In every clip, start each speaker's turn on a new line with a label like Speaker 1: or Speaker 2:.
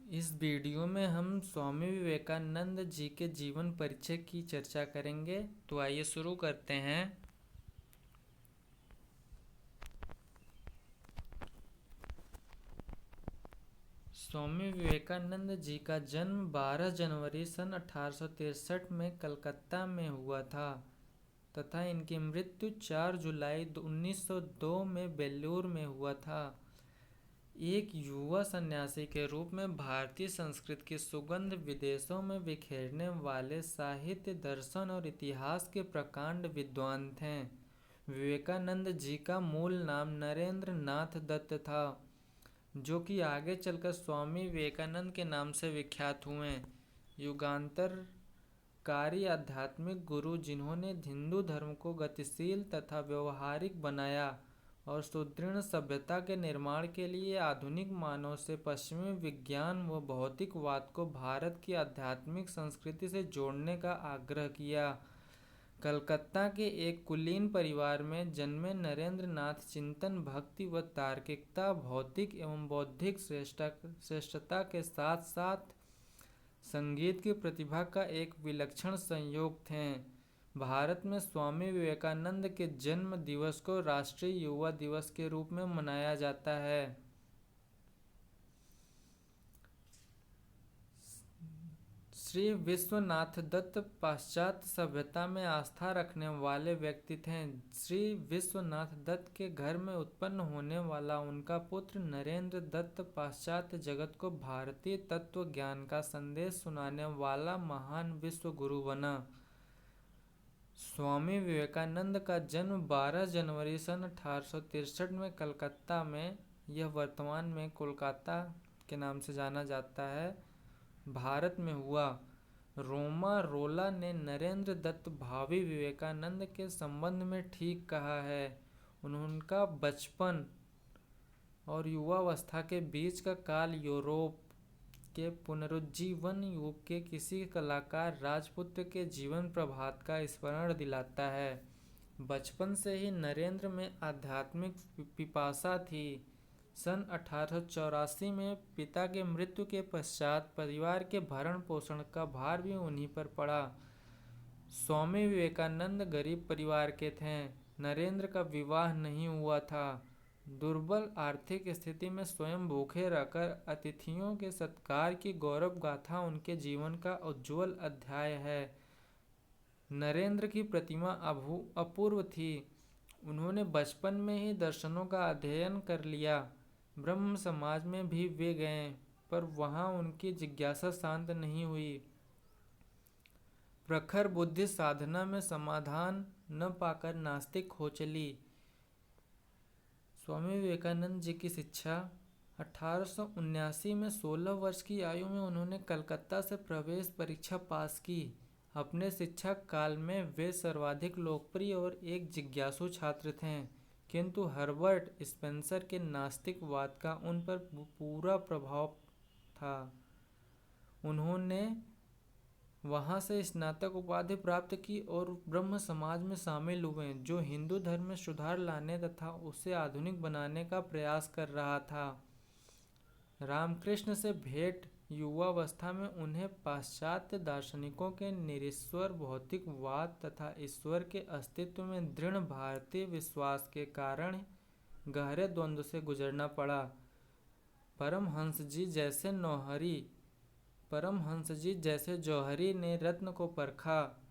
Speaker 1: इस वीडियो में हम स्वामी विवेकानंद जी के जीवन परिचय की चर्चा करेंगे। तो आइए शुरू करते हैं। स्वामी विवेकानंद जी का जन्म 12 जनवरी सन 1863 में कलकत्ता में हुआ था तथा इनकी मृत्यु 4 जुलाई 1902 में बेल्लूर में हुआ था। एक युवा सन्यासी के रूप में भारतीय संस्कृत की सुगंध विदेशों में बिखेरने वाले साहित्य, दर्शन और इतिहास के प्रकांड विद्वान थे। विवेकानंद जी का मूल नाम नरेंद्र नाथ दत्त था, जो कि आगे चलकर स्वामी विवेकानंद के नाम से विख्यात हुए। युगांतरकारी आध्यात्मिक गुरु जिन्होंने हिंदू धर्म को गतिशील तथा व्यवहारिक बनाया और सुदृढ़ सभ्यता के निर्माण के लिए आधुनिक मानव से पश्चिमी विज्ञान व भौतिकवाद को भारत की आध्यात्मिक संस्कृति से जोड़ने का आग्रह किया। कलकत्ता के एक कुलीन परिवार में जन्मे नरेंद्र नाथ चिंतन, भक्ति व तार्किकता, भौतिक एवं बौद्धिक श्रेष्ठता के साथ साथ संगीत की प्रतिभा का एक विलक्षण संयोग थे। भारत में स्वामी विवेकानंद के जन्म दिवस को राष्ट्रीय युवा दिवस के रूप में मनाया जाता है। श्री विश्वनाथ दत्त पाश्चात्य सभ्यता में आस्था रखने वाले व्यक्ति थे। श्री विश्वनाथ दत्त के घर में उत्पन्न होने वाला उनका पुत्र नरेंद्र दत्त पाश्चात्य जगत को भारतीय तत्व ज्ञान का संदेश सुनाने वाला महान विश्व गुरु बना। स्वामी विवेकानंद का जन्म 12 जनवरी सन 1863 में कलकत्ता में, यह वर्तमान में कोलकाता के नाम से जाना जाता है, भारत में हुआ। रोमा रोला ने नरेंद्र दत्त भावी विवेकानंद के संबंध में ठीक कहा है। उनका बचपन और युवावस्था के बीच का काल यूरोप के पुनरुज्जीवन युग के किसी कलाकार राजपुत्र के जीवन प्रभात का स्मरण दिलाता है। बचपन से ही नरेंद्र में आध्यात्मिक पिपासा थी। सन 1884 में पिता के मृत्यु के पश्चात परिवार के भरण पोषण का भार भी उन्हीं पर पड़ा। स्वामी विवेकानंद गरीब परिवार के थे। नरेंद्र का विवाह नहीं हुआ था। दुर्बल आर्थिक स्थिति में स्वयं भूखे रहकर अतिथियों के सत्कार की गौरव गाथा उनके जीवन का उज्जवल अध्याय है। नरेंद्र की प्रतिमा अपूर्व थी। उन्होंने बचपन में ही दर्शनों का अध्ययन कर लिया। ब्रह्म समाज में भी वे गए, पर वहां उनकी जिज्ञासा शांत नहीं हुई। प्रखर बुद्धि साधना में समाधान न पाकर नास्तिक हो चली। स्वामी विवेकानंद जी की शिक्षा 1879 में 16 वर्ष की आयु में उन्होंने कलकत्ता से प्रवेश परीक्षा पास की। अपने शिक्षा काल में वे सर्वाधिक लोकप्रिय और एक जिज्ञासु छात्र थे, किंतु हर्बर्ट स्पेंसर के नास्तिकवाद का उन पर पूरा प्रभाव था। उन्होंने वहां से स्नातक उपाधि प्राप्त की और ब्रह्म समाज में शामिल हुए, जो हिंदू धर्म में सुधार लाने तथा उसे आधुनिक बनाने का प्रयास कर रहा था। रामकृष्ण से भेंट युवावस्था में उन्हें पाश्चात्य दार्शनिकों के निरीश्वर भौतिकवाद तथा ईश्वर के अस्तित्व में दृढ़ भारतीय विश्वास के कारण गहरे द्वंद्व से गुजरना पड़ा। परमहंस जी जैसे जौहरी ने रत्न को परखा।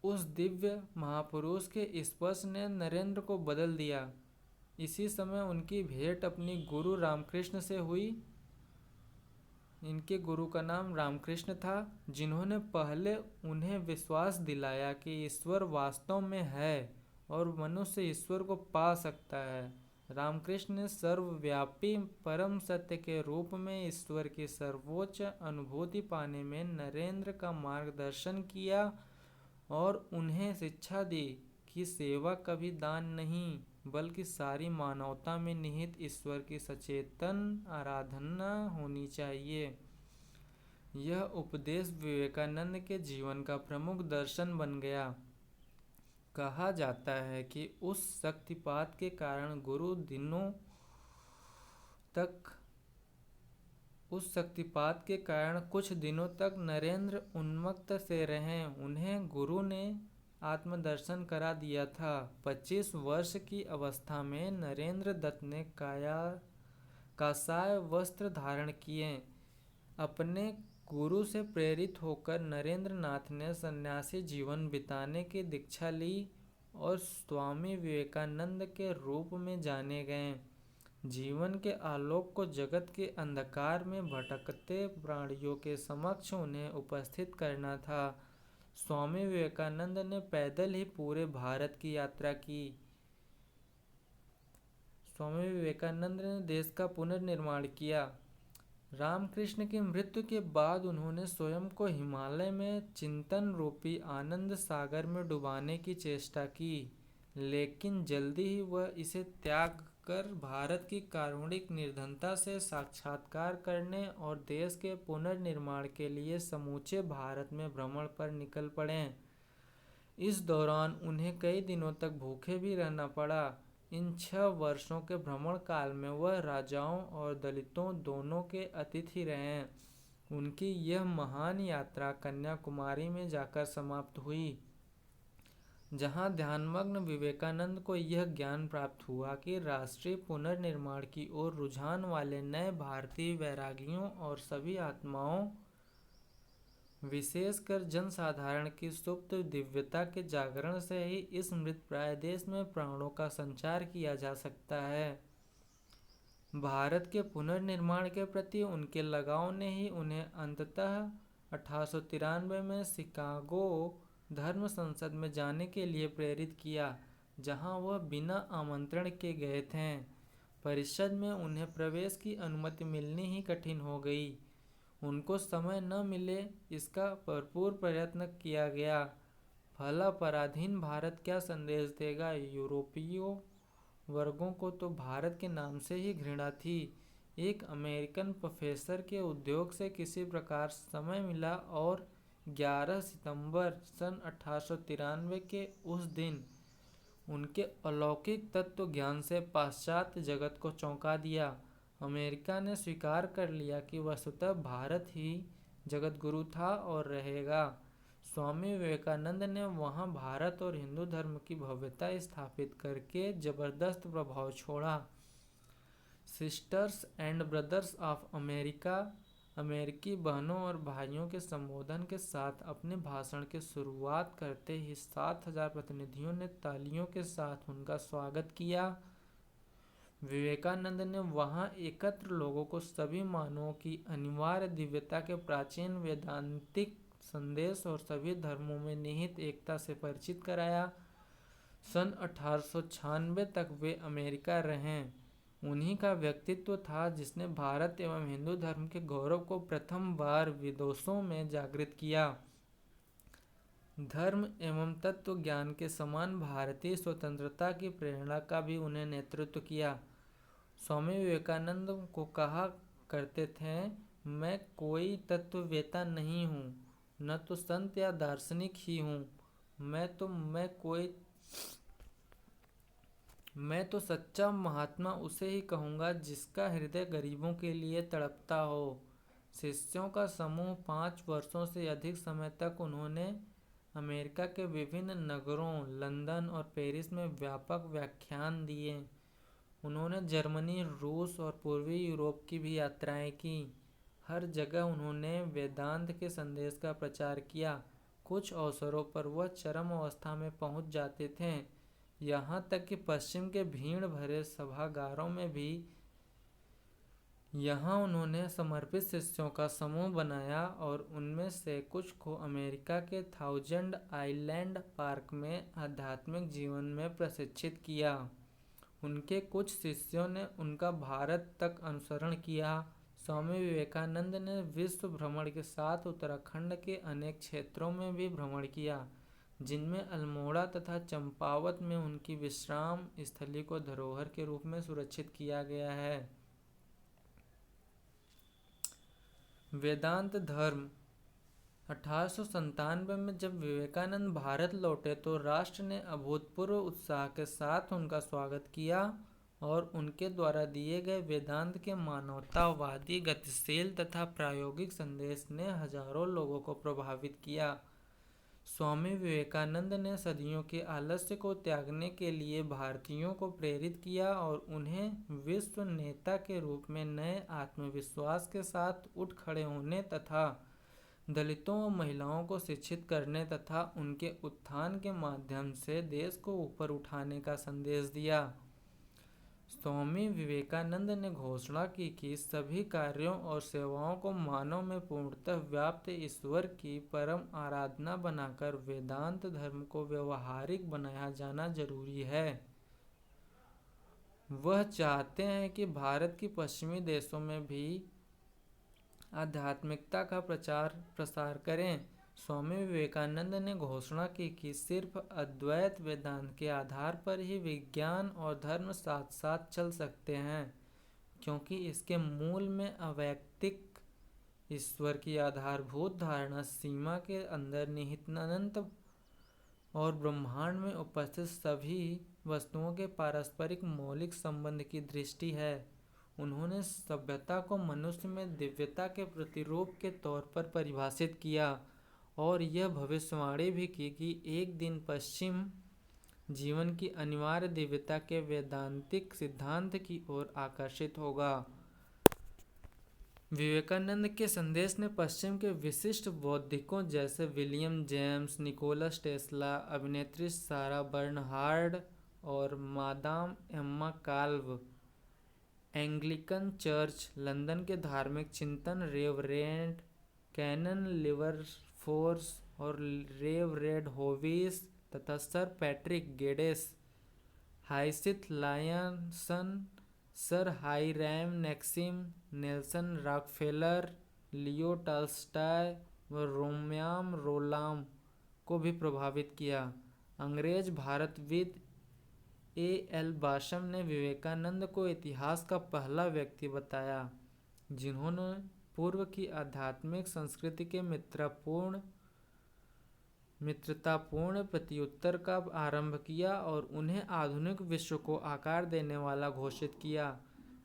Speaker 1: उस दिव्य महापुरुष के स्पर्श ने नरेंद्र को बदल दिया। इसी समय उनकी भेंट अपनी गुरु रामकृष्ण से हुई। इनके गुरु का नाम रामकृष्ण था, जिन्होंने पहले उन्हें विश्वास दिलाया कि ईश्वर वास्तव में है और मनुष्य ईश्वर को पा सकता है। रामकृष्ण ने सर्वव्यापी परम सत्य के रूप में ईश्वर की सर्वोच्च अनुभूति पाने में नरेंद्र का मार्गदर्शन किया और उन्हें शिक्षा दी कि सेवा कभी दान नहीं, बल्कि सारी मानवता में निहित ईश्वर की सचेतन आराधना होनी चाहिए। यह उपदेश विवेकानंद के जीवन का प्रमुख दर्शन बन गया। कहा जाता है कि उस शक्तिपात के कारण गुरु दिनों तक उस शक्तिपात के कारण कुछ दिनों तक नरेंद्र उन्मत्त से रहे। उन्हें गुरु ने आत्मदर्शन करा दिया था। 25 वर्ष की अवस्था में नरेंद्र दत्त ने काषाय वस्त्र धारण किए। अपने गुरु से प्रेरित होकर नरेंद्र नाथ ने सन्यासी जीवन बिताने की दीक्षा ली और स्वामी विवेकानंद के रूप में जाने गए। जीवन के आलोक को जगत के अंधकार में भटकते प्राणियों के समक्ष उन्हें उपस्थित करना था। स्वामी विवेकानंद ने पैदल ही पूरे भारत की यात्रा की। स्वामी विवेकानंद ने देश का पुनर्निर्माण किया। रामकृष्ण की मृत्यु के बाद उन्होंने स्वयं को हिमालय में चिंतन रूपी आनंद सागर में डुबाने की चेष्टा की, लेकिन जल्दी ही वह इसे त्याग कर भारत की कारुणिक निर्धनता से साक्षात्कार करने और देश के पुनर्निर्माण के लिए समूचे भारत में भ्रमण पर निकल पड़े। इस दौरान उन्हें कई दिनों तक भूखे भी रहना पड़ा। इन 6 वर्षों के भ्रमण काल में वह राजाओं और दलितों दोनों के अतिथि रहे। उनकी यह महान यात्रा कन्याकुमारी में जाकर समाप्त हुई, जहां ध्यानमग्न विवेकानंद को यह ज्ञान प्राप्त हुआ कि राष्ट्रीय पुनर्निर्माण की ओर रुझान वाले नए भारतीय वैरागियों और सभी आत्माओं, विशेषकर जनसाधारण की सुप्त दिव्यता के जागरण से ही इस मृतप्राय देश में प्राणों का संचार किया जा सकता है। भारत के पुनर्निर्माण के प्रति उनके लगाव ने ही उन्हें अंततः 1893 में शिकागो धर्म संसद में जाने के लिए प्रेरित किया, जहां वह बिना आमंत्रण के गए थे। परिषद में उन्हें प्रवेश की अनुमति मिलनी ही कठिन हो गई। उनको समय न मिले, इसका भरपूर प्रयत्न किया गया। भला पराधीन भारत क्या संदेश देगा? यूरोपीय वर्गों को तो भारत के नाम से ही घृणा थी। एक अमेरिकन प्रोफेसर के उद्योग से किसी प्रकार समय मिला और 11 सितंबर सन 1893 के उस दिन उनके अलौकिक तत्व ज्ञान से पाश्चात्य जगत को चौंका दिया। अमेरिका ने स्वीकार कर लिया कि वस्तुतः भारत ही जगत गुरु था और रहेगा। स्वामी विवेकानंद ने वहां भारत और हिंदू धर्म की भव्यता स्थापित करके जबरदस्त प्रभाव छोड़ा। Sisters and brothers of America, अमेरिकी बहनों और भाइयों के संबोधन के साथ अपने भाषण की शुरुआत करते ही 7000 प्रतिनिधियों ने तालियों के साथ उनका स्वागत किया। विवेकानंद ने वहां एकत्र लोगों को सभी मानवों की अनिवार्य दिव्यता के प्राचीन वेदांतिक संदेश और सभी धर्मों में निहित एकता से परिचित कराया। सन 1896 तक वे अमेरिका रहे। उन्हीं का व्यक्तित्व था जिसने भारत एवं हिंदू धर्म के गौरव को प्रथम बार विदेशों में जागृत किया। धर्म एवं तत्व ज्ञान के समान भारतीय स्वतंत्रता की प्रेरणा का भी उन्हें नेतृत्व किया। स्वामी विवेकानंद को कहा करते थे, मैं कोई तत्ववेता नहीं हूँ, न तो संत या दार्शनिक ही हूँ। मैं तो सच्चा महात्मा उसे ही कहूँगा जिसका हृदय गरीबों के लिए तड़पता हो। शिष्यों का समूह 5 वर्षों से अधिक समय तक उन्होंने अमेरिका के विभिन्न नगरों, लंदन और पेरिस में व्यापक व्याख्यान दिए। उन्होंने जर्मनी, रूस और पूर्वी यूरोप की भी यात्राएं की। हर जगह उन्होंने वेदांत के संदेश का प्रचार किया। कुछ अवसरों पर वह चरम अवस्था में पहुंच जाते थे, यहाँ तक कि पश्चिम के भीड़ भरे सभागारों में भी। यहाँ उन्होंने समर्पित शिष्यों का समूह बनाया और उनमें से कुछ को अमेरिका के थाउजेंड आइलैंड पार्क में आध्यात्मिक जीवन में प्रशिक्षित किया। उनके कुछ शिष्यों ने उनका भारत तक अनुसरण किया। स्वामी विवेकानंद ने विश्व भ्रमण के साथ उत्तराखंड के अनेक क्षेत्रों में भी भ्रमण किया, जिनमें अल्मोड़ा तथा चंपावत में उनकी विश्राम स्थली को धरोहर के रूप में सुरक्षित किया गया है। वेदांत धर्म। 1897 में जब विवेकानंद भारत लौटे तो राष्ट्र ने अभूतपूर्व उत्साह के साथ उनका स्वागत किया। और उनके द्वारा दिए गए वेदांत के मानवतावादी, गतिशील तथा प्रायोगिक संदेश ने हजारों लोगों को प्रभावित किया। स्वामी विवेकानंद ने सदियों के आलस्य को त्यागने के लिए भारतीयों को प्रेरित किया और उन्हें विश्व नेता के रूप में नए आत्मविश्वास के साथ उठ खड़े होने तथा दलितों व महिलाओं को शिक्षित करने तथा उनके उत्थान के माध्यम से देश को ऊपर उठाने का संदेश दिया। स्वामी विवेकानंद ने घोषणा की कि सभी कार्यों और सेवाओं को मानव में पूर्णतः व्याप्त ईश्वर की परम आराधना बनाकर वेदांत धर्म को व्यवहारिक बनाया जाना जरूरी है। वह चाहते हैं कि भारत की पश्चिमी देशों में भी आध्यात्मिकता का प्रचार प्रसार करें। स्वामी विवेकानंद ने घोषणा की कि सिर्फ अद्वैत वेदांत के आधार पर ही विज्ञान और धर्म साथ साथ चल सकते हैं, क्योंकि इसके मूल में अवैयक्तिक ईश्वर की आधारभूत धारणा सीमा के अंदर निहित अनंत और ब्रह्मांड में उपस्थित सभी वस्तुओं के पारस्परिक मौलिक संबंध की दृष्टि है। उन्होंने सभ्यता को मनुष्य में दिव्यता के प्रतिरूप के तौर पर परिभाषित किया और यह भविष्यवाणी भी की कि एक दिन पश्चिम जीवन की अनिवार्य दिव्यता के वैदांतिक सिद्धांत की ओर आकर्षित होगा। विवेकानंद के संदेश ने पश्चिम के विशिष्ट बौद्धिकों जैसे विलियम जेम्स, निकोलस टेस्ला, अभिनेत्री सारा बर्नहार्ड और Madame Emma Calve, Anglican church London के धार्मिक चिंतन रेवरेंड कैनन लिवरफोर्स और रेवरेंड होविस तथा sir Patrick Geddes, Hyacinthe Loyson, sir Hiram Maxim, Nelson Rockefeller, Leo Tolstoy व रोम्याम रोलाम को भी प्रभावित किया। अंग्रेज भारतविद A.L. बाशम ने विवेकानंद को इतिहास का पहला व्यक्ति बताया जिन्होंने पूर्व की आध्यात्मिक संस्कृति के मित्रतापूर्ण प्रत्युत्तर का आरंभ किया और उन्हें आधुनिक विश्व को आकार देने वाला घोषित किया।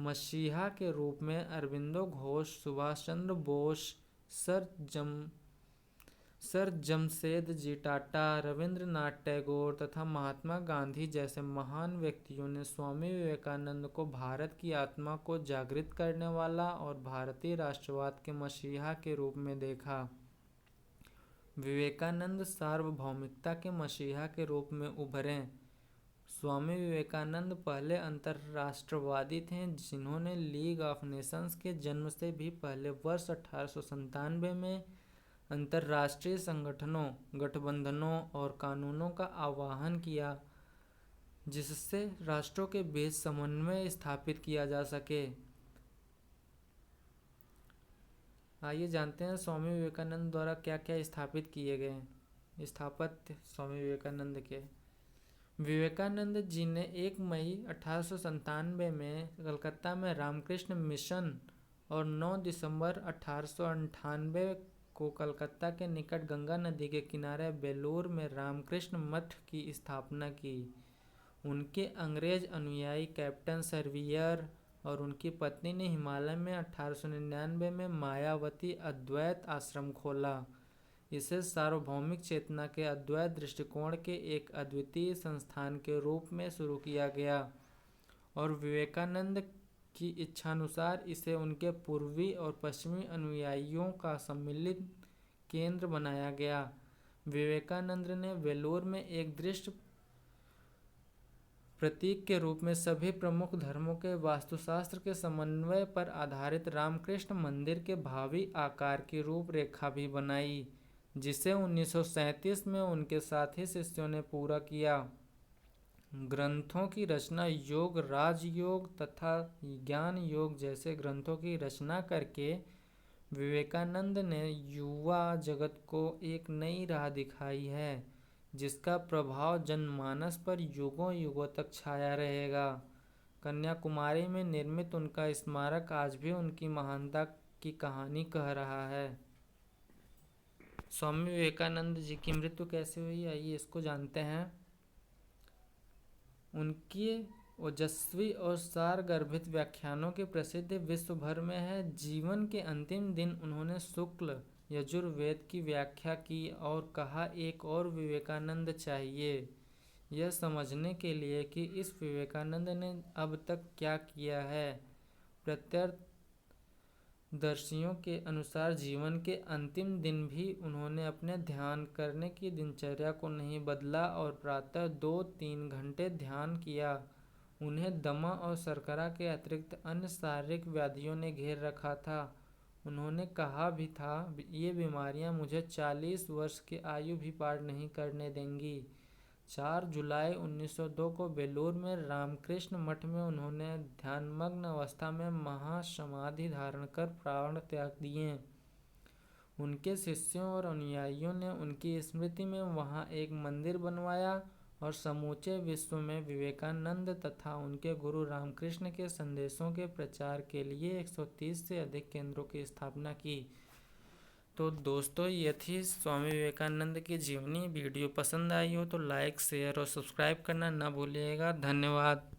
Speaker 1: मसीहा के रूप में अरविंदो घोष, सुभाष चंद्र बोस, सर जमशेदजी टाटा, रविंद्रनाथ टैगोर तथा महात्मा गांधी जैसे महान व्यक्तियों ने स्वामी विवेकानंद को भारत की आत्मा को जागृत करने वाला और भारतीय राष्ट्रवाद के मसीहा के रूप में देखा। विवेकानंद सार्वभौमिकता के मसीहा के रूप में उभरे। स्वामी विवेकानंद पहले अंतर्राष्ट्रवादी थे जिन्होंने लीग ऑफ नेशंस के जन्म से भी पहले वर्ष 1897 में अंतर्राष्ट्रीय संगठनों, गठबंधनों और कानूनों का आह्वान किया जिससे राष्ट्रों के बीच समन्वय स्थापित किया जा सके। आइए जानते हैं स्वामी विवेकानंद द्वारा क्या क्या स्थापित किए गए। स्थापत्य स्वामी विवेकानंद के। विवेकानंद जी ने 1 मई 1897 में कलकत्ता में रामकृष्ण मिशन और 9 दिसंबर 1898 को कलकत्ता के निकट गंगा नदी के किनारे बेलूर में रामकृष्ण मठ की स्थापना की। उनके अंग्रेज अनुयायी कैप्टन सर्वियर और उनकी पत्नी ने हिमालय में 1899 में मायावती अद्वैत आश्रम खोला। इसे सार्वभौमिक चेतना के अद्वैत दृष्टिकोण के एक अद्वितीय संस्थान के रूप में शुरू किया गया और विवेकानंद की इच्छानुसार इसे उनके पूर्वी और पश्चिमी अनुयायियों का सम्मिलित केंद्र बनाया गया। विवेकानंद ने वेलोर में एक दृष्ट प्रतीक के रूप में सभी प्रमुख धर्मों के वास्तुशास्त्र के समन्वय पर आधारित रामकृष्ण मंदिर के भावी आकार की रूपरेखा भी बनाई, जिसे 1937 में उनके साथी शिष्यों ने पूरा किया। ग्रंथों की रचना, योग, राजयोग तथा ज्ञान योग जैसे ग्रंथों की रचना करके विवेकानंद ने युवा जगत को एक नई राह दिखाई है जिसका प्रभाव जनमानस पर युगों युगों तक छाया रहेगा। कन्याकुमारी में निर्मित उनका स्मारक आज भी उनकी महानता की कहानी कह रहा है। स्वामी विवेकानंद जी की मृत्यु कैसे हुई, आइए इसको जानते हैं। उनकी ओजस्वी और सारगर्भित व्याख्यानों की प्रसिद्धि विश्व भर में है। जीवन के अंतिम दिन उन्होंने शुक्ल यजुर्वेद की व्याख्या की और कहा, एक और विवेकानंद चाहिए, यह समझने के लिए कि इस विवेकानंद ने अब तक क्या किया है। प्रत्यक्षदर्शियों के अनुसार जीवन के अंतिम दिन भी उन्होंने अपने ध्यान करने की दिनचर्या को नहीं बदला और प्रातः 2-3 घंटे ध्यान किया। उन्हें दमा और शर्करा के अतिरिक्त अन्य शारीरिक व्याधियों ने घेर रखा था। उन्होंने कहा भी था, ये बीमारियां मुझे 40 वर्ष की आयु भी पार नहीं करने देंगी। 4 जुलाई 1902 को बेलूर में रामकृष्ण मठ में उन्होंने ध्यानमग्न अवस्था में महासमाधि धारण कर प्राण त्याग दिए। उनके शिष्यों और अनुयायियों ने उनकी स्मृति में वहां एक मंदिर बनवाया और समूचे विश्व में विवेकानंद तथा उनके गुरु रामकृष्ण के संदेशों के प्रचार के लिए 130 से अधिक केंद्रों की स्थापना की। तो दोस्तों, ये थी स्वामी विवेकानंद की जीवनी। वीडियो पसंद आई हो तो लाइक, शेयर और सब्सक्राइब करना ना भूलिएगा। धन्यवाद।